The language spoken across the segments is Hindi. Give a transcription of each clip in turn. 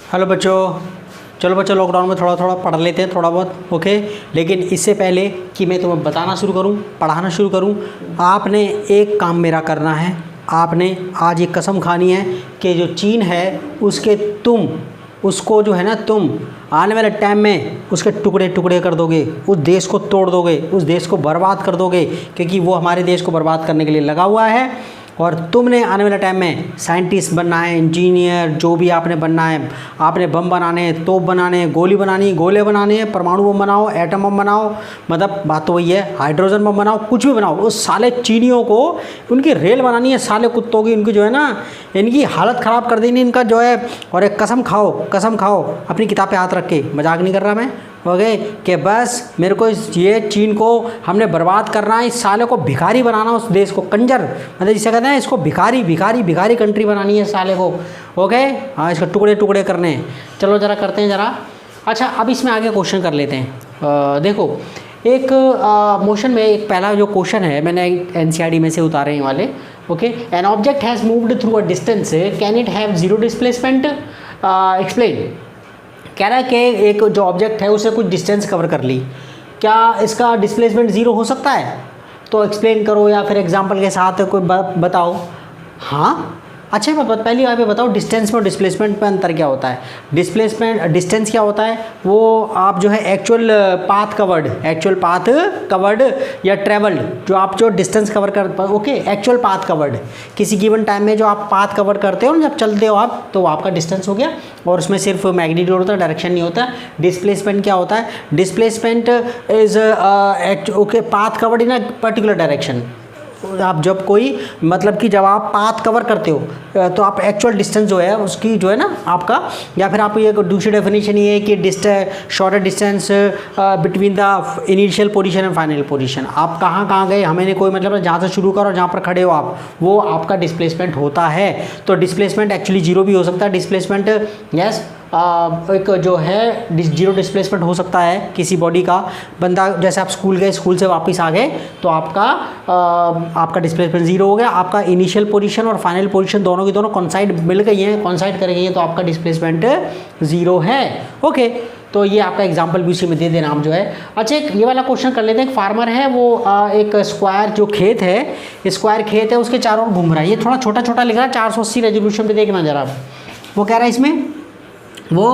हेलो बच्चों, चलो बच्चों लॉकडाउन में थोड़ा थोड़ा पढ़ लेते हैं थोड़ा बहुत, ओके। लेकिन इससे पहले कि मैं तुम्हें बताना शुरू करूं, पढ़ाना शुरू करूं, आपने एक काम मेरा करना है। आपने आज एक कसम खानी है कि जो चीन है उसको जो है ना, तुम आने वाले टाइम में उसके टुकड़े टुकड़े कर दोगे, उस देश को तोड़ दोगे, उस देश को बर्बाद कर दोगे, क्योंकि वो हमारे देश को बर्बाद करने के लिए लगा हुआ है। और तुमने आने वाले टाइम में साइंटिस्ट बनना है, इंजीनियर, जो भी आपने बनना है। आपने बम बनाने हैं, तोप बनाने हैं, गोली बनानी, गोले बनाने हैं, परमाणु बम बनाओ, एटम बम बनाओ, मतलब बात तो वही है, हाइड्रोजन बम बनाओ, कुछ भी बनाओ। उस साले चीनियों को उनकी रेल बनानी है, साले कुत्तों की, उनकी जो है ना, इनकी हालत ख़राब कर देनी इनका जो है। और एक कसम खाओ अपनी किताब पे हाथ रख के, मजाक नहीं कर रहा मैं, ओके, कि बस मेरे को ये चीन को हमने बर्बाद करना है, इस साले को भिखारी बनाना, उस देश को कंजर, मतलब जिसे कहते हैं इसको भिखारी कंट्री बनानी है साले को, ओके। हाँ, इसके टुकड़े टुकड़े करने हैं। चलो ज़रा करते हैं ज़रा। अच्छा, अब इसमें आगे क्वेश्चन कर लेते हैं। देखो, एक मोशन में एक पहला जो क्वेश्चन है मैंने NCERT में से उतारे हैं वाले, okay. An object has moved through a distance, can it have zero displacement, explain. कह रहा है कि एक जो ऑब्जेक्ट है उसे कुछ डिस्टेंस कवर कर ली, क्या इसका डिस्प्लेसमेंट ज़ीरो हो सकता है? तो एक्सप्लेन करो या फिर एग्जांपल के साथ कोई बताओ। हाँ, अच्छा पहली बात बताओ, डिस्टेंस में और डिस्प्लेसमेंट में अंतर क्या होता है? डिस्टेंस क्या होता है? वो आप जो है एक्चुअल पाथ कवर्ड या ट्रेवल्ड, जो डिस्टेंस कवर कर, ओके, एक्चुअल पाथ कवर्ड, किसी गिवन टाइम में जो आप पाथ कवर करते हो, जब चलते हो आप, तो वो आपका डिस्टेंस हो गया। और उसमें सिर्फ मैग्नीट्यूड होता है, डायरेक्शन नहीं होता। डिस्प्लेसमेंट क्या होता है? Displacement is okay path covered in a particular direction. आप जब कोई मतलब कि जब आप पाथ कवर करते हो तो आप एक्चुअल डिस्टेंस जो है उसकी जो है ना आपका, या फिर आप ये दूसरी डेफिनेशन ये है कि shorter distance between the initial position and final position. आप कहाँ गए, हमें कोई मतलब जहाँ से शुरू करो जहाँ पर खड़े हो आप, वो आपका डिस्प्लेसमेंट होता है। तो डिस्प्लेसमेंट एक्चुअली जीरो भी हो सकता है। डिस्प्लेसमेंट यस एक जो है जीरो डिस्प्लेसमेंट हो सकता है किसी बॉडी का। बंदा जैसे आप स्कूल गए, स्कूल से वापस आ गए, तो आपका डिस्प्लेसमेंट जीरो हो गया। आपका इनिशियल पोजीशन और फाइनल पोजीशन दोनों की दोनों कॉन्साइड मिल गई हैं, कॉन्साइड कर गई हैं, तो आपका डिस्प्लेसमेंट जीरो है, ओके। तो ये आपका एग्जाम्पल भी उसी में दे देना आप जो है। अच्छा, एक ये वाला क्वेश्चन कर लेते हैं। एक फार्मर है, वो एक स्क्वायर जो खेत है, स्क्वायर खेत है, उसके चारों ओर घूम रहा है। ये थोड़ा छोटा छोटा लिखा है, 480 रेजोल्यूशन पे देखना जरा। वो कह रहा है इसमें, वो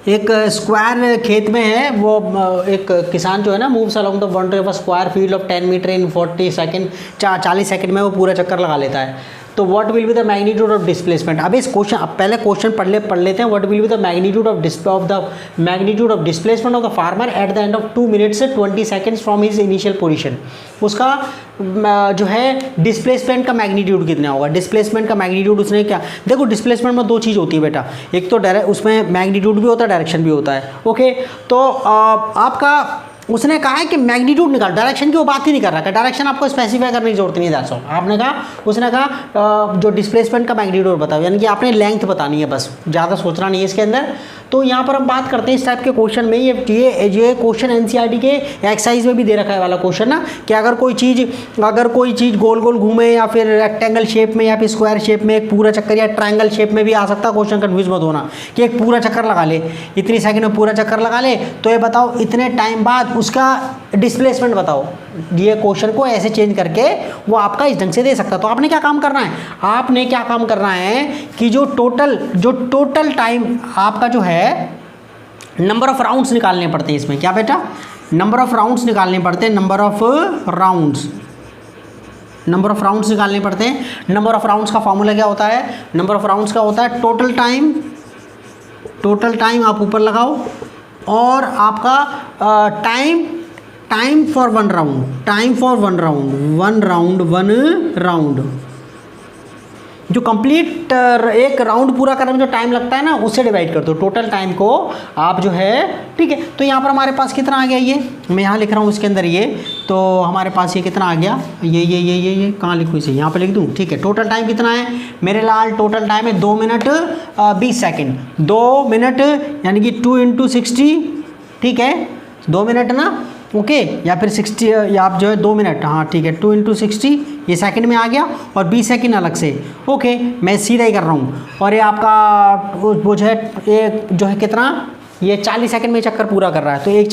एक स्क्वायर खेत में है, वो एक किसान जो है ना, moves along the boundary of a square field of 10 metre in 40 second, 40 second में वो पूरा चक्कर लगा लेता है। तो what will be the magnitude of displacement? अब इस क्वेश्चन, अब पहले क्वेश्चन पढ़ लेते हैं। What will be the magnitude of displacement of the farmer at the end of 2 minutes 20 seconds from his initial position. उसका जो है डिस्प्लेसमेंट का मैग्नीट्यूड कितना होगा? डिस्प्लेसमेंट का मैग्नीट्यूड उसने क्या, देखो डिस्प्लेसमेंट में दो चीज़ होती है बेटा, एक तो उसमें मैग्नीट्यूड भी होता है, डायरेक्शन भी होता है, ओके। तो आपका उसने कहा है कि मैग्नीट्यूड निकाल, डायरेक्शन की वो बात ही नहीं कर रहा है। डायरेक्शन आपको स्पेसिफाई करने की जरूरत नहीं है, दैट्स ऑल। आपने कहा, उसने कहा जो डिस्प्लेसमेंट का मैग्नीट्यूड बताओ, यानी कि आपने लेंथ बतानी है, बस ज़्यादा सोचना नहीं है इसके अंदर। तो यहाँ पर हम बात करते हैं इस टाइप के क्वेश्चन में, ये क्वेश्चन NCERT के एक्सरसाइज में भी दे रखा है वाला क्वेश्चन ना, कि अगर कोई चीज़ गोल गोल घूमे, या फिर रेक्टेंगल शेप में, या फिर स्क्वायर शेप में, एक पूरा चक्कर, या ट्रायंगल शेप में भी आ सकता है। क्वेश्चन कन्फ्यूज मत होना कि एक पूरा चक्कर लगा ले, इतनी सेकंड में पूरा चक्कर लगा ले, तो ये बताओ इतने टाइम बाद उसका डिस्प्लेसमेंट बताओ। ये क्वेश्चन को ऐसे चेंज करके वो आपका इस ढंग से दे सकता है। तो आपने क्या काम करना है? आपने क्या काम करना है कि जो टोटल टाइम आपका जो है, नंबर ऑफ राउंड्स निकालने पड़ते हैं इसमें। क्या बेटा? नंबर ऑफ राउंड्स निकालने पड़ते हैं, नंबर ऑफ राउंड्स निकालने पड़ते हैं। नंबर ऑफ राउंड्स का फॉर्मूला क्या होता है? नंबर ऑफ राउंड्स का होता है टोटल टाइम आप ऊपर लगाओ, और आपका टाइम फॉर वन राउंड, जो कंप्लीट एक राउंड पूरा करने में जो टाइम लगता है ना, उससे डिवाइड कर दो टोटल टाइम को आप जो है, ठीक है। तो यहाँ पर हमारे पास कितना आ गया, ये मैं यहाँ लिख रहा हूँ इसके अंदर ये, तो हमारे पास ये कितना आ गया, ये कहाँ लिखूँ इसे, यहाँ पर लिख दूँ, ठीक है। टोटल टाइम कितना है मेरे लाल? टोटल टाइम है 2 मिनट 20 सेकेंड। 2 मिनट यानी कि 2 × 60, ठीक है, 2 मिनट ना, ओके, या फिर 60, या आप जो है 2 मिनट, हाँ ठीक है, 2 × 60 ये सेकंड में आ गया और 20 सेकंड अलग से। ओके, मैं सीधा ही कर रहा हूँ। और ये आपका वो जो है कितना, ये 40 सेकंड में चक्कर पूरा कर रहा है। तो एक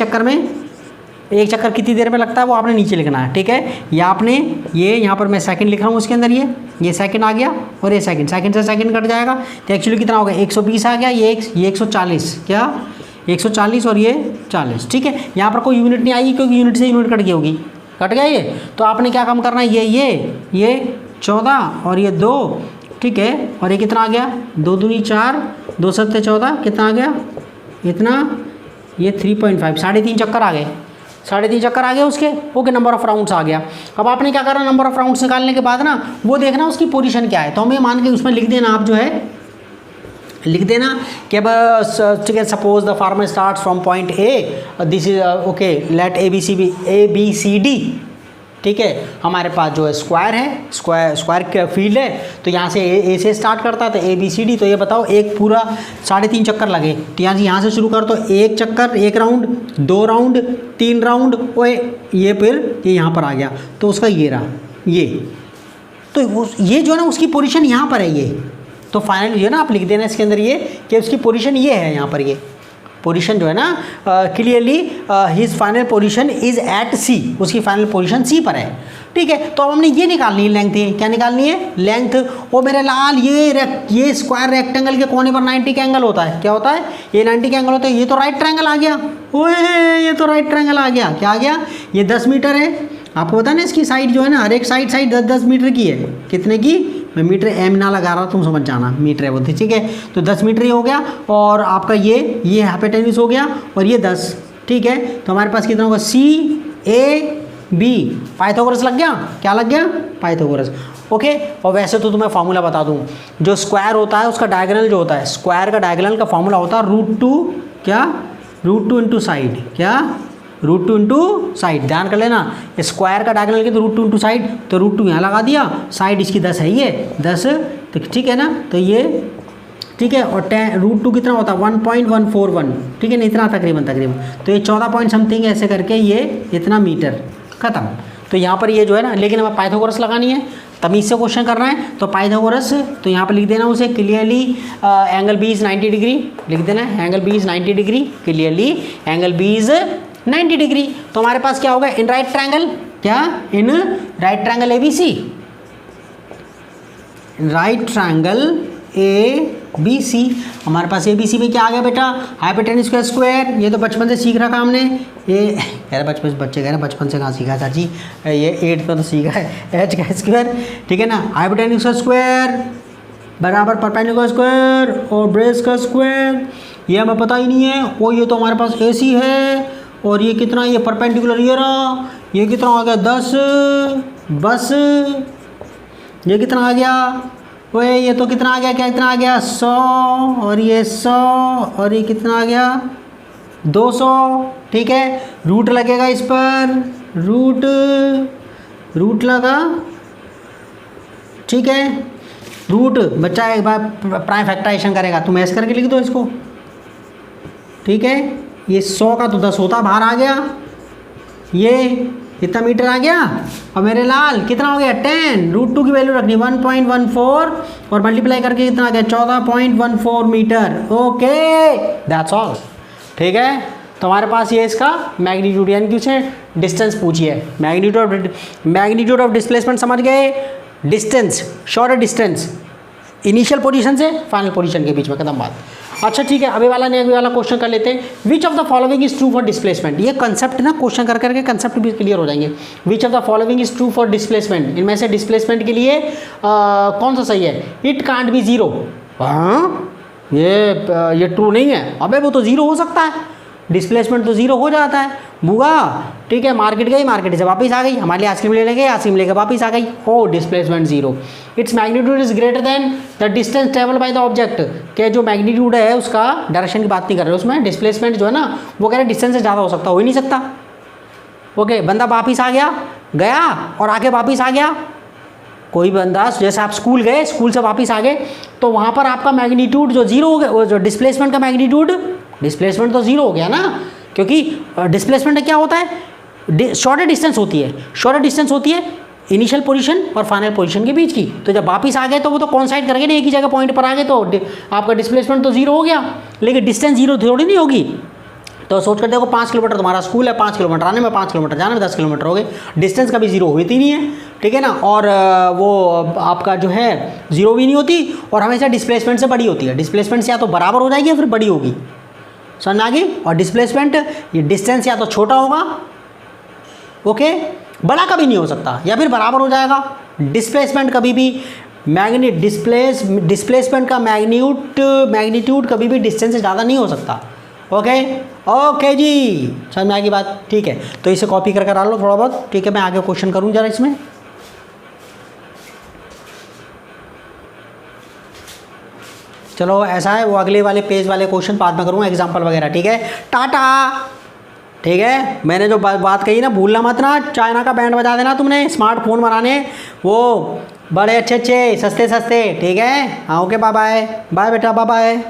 चक्कर कितनी देर में लगता है वो आपने नीचे लिखना है, ठीक है। या आपने ये यहाँ पर मैं सेकंड लिख रहा हूँ उसके अंदर, ये सेकंड आ गया और ये सेकंड से सेकंड कट जाएगा तो एक्चुअली कितना होगा, 120 आ गया। ये 140, क्या 140 और ये 40, ठीक है। यहाँ पर कोई यूनिट नहीं आई क्योंकि यूनिट से यूनिट कट गई होगी, कट गया ये। तो आपने क्या काम करना है, ये 14 और ये 2, ठीक है। और ये कितना आ गया, 2 दूनी 4, 2 सत्ते 14, कितना आ गया इतना, ये 3.5, 3.5 चक्कर आ गए, 3.5 चक्कर आ गया उसके। ओके, नंबर ऑफ राउंड्स आ गया। अब आपने क्या करना, नंबर ऑफ राउंड्स निकालने के बाद ना वो देखना उसकी पोजीशन क्या है। तो हमें मान के उसमें लिख देना, आप जो है लिख देना कि अब ठीक है, suppose the farmer starts from point A, this is okay, let A B C D, ठीक है। हमारे पास जो है स्क्वायर है, स्क्वायर का फील्ड है, तो यहाँ से ए से स्टार्ट करता है तो ए बी सी डी। तो ये बताओ एक पूरा 3.5 चक्कर लगे, तो यहाँ से शुरू कर तो 1 चक्कर, 1 राउंड, 2 राउंड, 3 राउंड, वो ये फिर ये यहाँ पर आ गया, तो उसका ये रहा ये। तो ये जो है ना उसकी पोजीशन यहाँ पर है ये। तो फाइनल जो है ना आप लिख देना इसके अंदर ये कि उसकी पोजीशन ये है, यहाँ पर ये पोजीशन जो है ना clearly his final position is at C, उसकी फाइनल पोजीशन सी पर है, ठीक है। तो अब हमने ये निकालनी है लेंथ, ये क्या निकालनी है, लेंथ। ओ मेरे लाल, ये स्क्वायर रेक्टेंगल के कोने पर 90 का एंगल होता है, क्या होता है, ये 90 का एंगल होता है। ये तो राइट ट्रायंगल आ गया, ओए ये तो राइट ट्रायंगल आ गया, क्या आ गया, ये 10 मीटर है। आपको पता ना इसकी साइड जो है ना, हर एक साइड 10-10 मीटर की है। कितने की, मैं मीटर एम ना लगा रहा, तुम समझ जाना, मीटर है बोलते, ठीक है। तो 10 मीटर ही हो गया और आपका ये हाइपोटेन्यूज हो गया और ये 10, ठीक है। तो हमारे पास कितना होगा, सी ए बी, पाइथागोरस लग गया, क्या लग गया, पाइथागोरस। ओके, और वैसे तो तुम्हें फार्मूला बता दूं, जो स्क्वायर होता है उसका डायगोनल जो होता है, स्क्वायर का डायगोनल का फार्मूला होता है √2, क्या √2 इंटू साइड, क्या √2 इंटू साइड। ध्यान कर लेना, स्क्वायर का डायगोनल के तो √2 इंटू साइड, तो √2 यहाँ लगा दिया, साइड इसकी 10 है, ये 10, तो ठीक है ना। तो ये ठीक है, और √2 कितना होता है, 1.141, ठीक है ना, इतना तकरीबन। तो ये 14 पॉइंट समथिंग ऐसे करके ये इतना मीटर, ख़त्म। तो यहाँ पर ये जो है ना, लेकिन हमें पाइथागोरस लगानी है, तमीज़ से क्वेश्चन करना है। तो पाइथागोरस, तो यहाँ पर लिख देना उसे clearly angle B is 90 degree, लिख देना angle B is 90 degree, clearly angle B is 90 degree. तो हमारे पास क्या होगा, इन राइट ट्रायंगल, क्या in right triangle ABC, right triangle ABC। हमारे पास ABC में क्या आ गया बेटा, हाइपोटेन्यूज का स्क्वायर। ये तो बचपन से सीख रखा हमने, ये यार बच्चे कह रहे बचपन से कहाँ सीखा चाची, ये 8th में तो सीखा है, H का स्क्वायर, ठीक है ना। हाइपोटेन्यूज का स्क्वायर बराबर परपेंडिकुलर स्क्वायर और बेस का स्क्वायर, ये हमें पता ही नहीं है। और ये तो हमारे पास AC है, और ये कितना, ये परपेंडिकुलर ये रहा, ये कितना आ गया 10, बस ये कितना आ गया, वो ये तो कितना आ गया, क्या इतना आ गया 100, और ये 100, और ये कितना आ गया 200, ठीक है। रूट लगेगा इस पर, रूट लगा, ठीक है। रूट बच्चा एक बार प्राइम फैक्टराइजेशन करेगा, तुम ऐसे करके लिख दो इसको, ठीक है। ये 100 का तो 10 होता, बाहर आ गया, ये कितना मीटर आ गया, और मेरे लाल कितना हो गया 10, √2 की वैल्यू रखनी 1.14 और मल्टीप्लाई करके कितना आ गया 14.14 मीटर। ओके, दैट्स ऑल, ठीक है। तो हमारे पास ये इसका मैग्नीट्यूड, यानी कि उसे डिस्टेंस पूछी है, मैग्नीट्यूड ऑफ डिस्प्लेसमेंट समझ गए, distance, short distance initial position से फाइनल पोजीशन के बीच में, खत्म बात। अच्छा ठीक है, अभी वाला क्वेश्चन कर लेते हैं। Which of the following is true for displacement. ये कंसेप्ट ना क्वेश्चन कर करके कंसेप्ट भी क्लियर हो जाएंगे। Which of the following is true for displacement, इनमें से डिस्प्लेसमेंट के लिए कौन सा सही है। इट कांट बी जीरो, हाँ ये ट्रू नहीं है, अबे वो तो जीरो हो सकता है, डिस्प्लेसमेंट तो जीरो हो जाता है बुआ, ठीक है। मार्केट गई, मार्केट से वापस आ गई, हमारे लिए आइसक्रीम लेने गए, आइसक्रीम लेकर वापस आ गई, हो displacement zero. Its magnitude is greater than the distance travel by the object, के जो मैग्नीट्यूड है उसका डायरेक्शन की बात नहीं कर रहे, उसमें डिस्प्लेसमेंट जो है ना वो कह रहे डिस्टेंस से ज़्यादा हो सकता, हो ही नहीं सकता। ओके, बंदा वापस आ गया और आके वापस आ गया, कोई बंदा जैसे आप स्कूल गए, स्कूल से वापस आ गए, तो वहाँ पर आपका मैग्नीट्यूड जो जीरो हो गया, वो जो डिस्प्लेसमेंट का मैग्नीट्यूड, डिस्प्लेसमेंट तो जीरो हो गया ना, क्योंकि डिस्प्लेसमेंट क्या होता है, शॉर्टर डिस्टेंस होती है, शॉर्टर डिस्टेंस होती है इनिशियल पोजीशन और फाइनल पोजीशन के बीच की। तो जब वापिस आ गए तो वो तो कॉन्साइड करेंगे ना, एक ही जगह पॉइंट पर आ गए तो आपका डिस्प्लेसमेंट तो जीरो हो गया, लेकिन डिस्टेंस जीरो थोड़ी नहीं होगी। तो सोच कर देखो 5 किलोमीटर तुम्हारा स्कूल है, 5 किलोमीटर आने में, 5 किलोमीटर जाने में 10 किलोमीटर हो गए, डिस्टेंस कभी जीरो होती नहीं है, ठीक है ना। और वो आपका जो है जीरो भी नहीं होती और हमेशा डिस्प्लेसमेंट से बड़ी होती है। डिस्प्लेसमेंट से या तो बराबर हो जाएगी या फिर बड़ी होगी, समझ आ गई। और डिस्प्लेसमेंट ये डिस्टेंस या तो छोटा होगा, ओके, बड़ा कभी नहीं हो सकता, या फिर बराबर हो जाएगा। डिस्प्लेसमेंट कभी भी डिस्प्लेसमेंट का मैग्नीट्यूड कभी भी डिस्टेंस से ज़्यादा नहीं हो सकता। ओके जी, समझ में आएगी बात, ठीक है। तो इसे कॉपी कर आ लो थोड़ा बहुत, ठीक है। मैं आगे क्वेश्चन करूँ जरा इसमें। चलो ऐसा है, वो अगले वाले पेज वाले क्वेश्चन बाद में करूँगा, एग्जाम्पल वगैरह, ठीक है। टाटा, ठीक है। मैंने जो बात कही ना, भूलना मत ना, चाइना का बैंड बजा देना तुमने स्मार्टफोन बनाने, वो बड़े अच्छे सस्ते, ठीक है। हाँ ओके, बाय बाय, बाय बेटा, बाय बाय।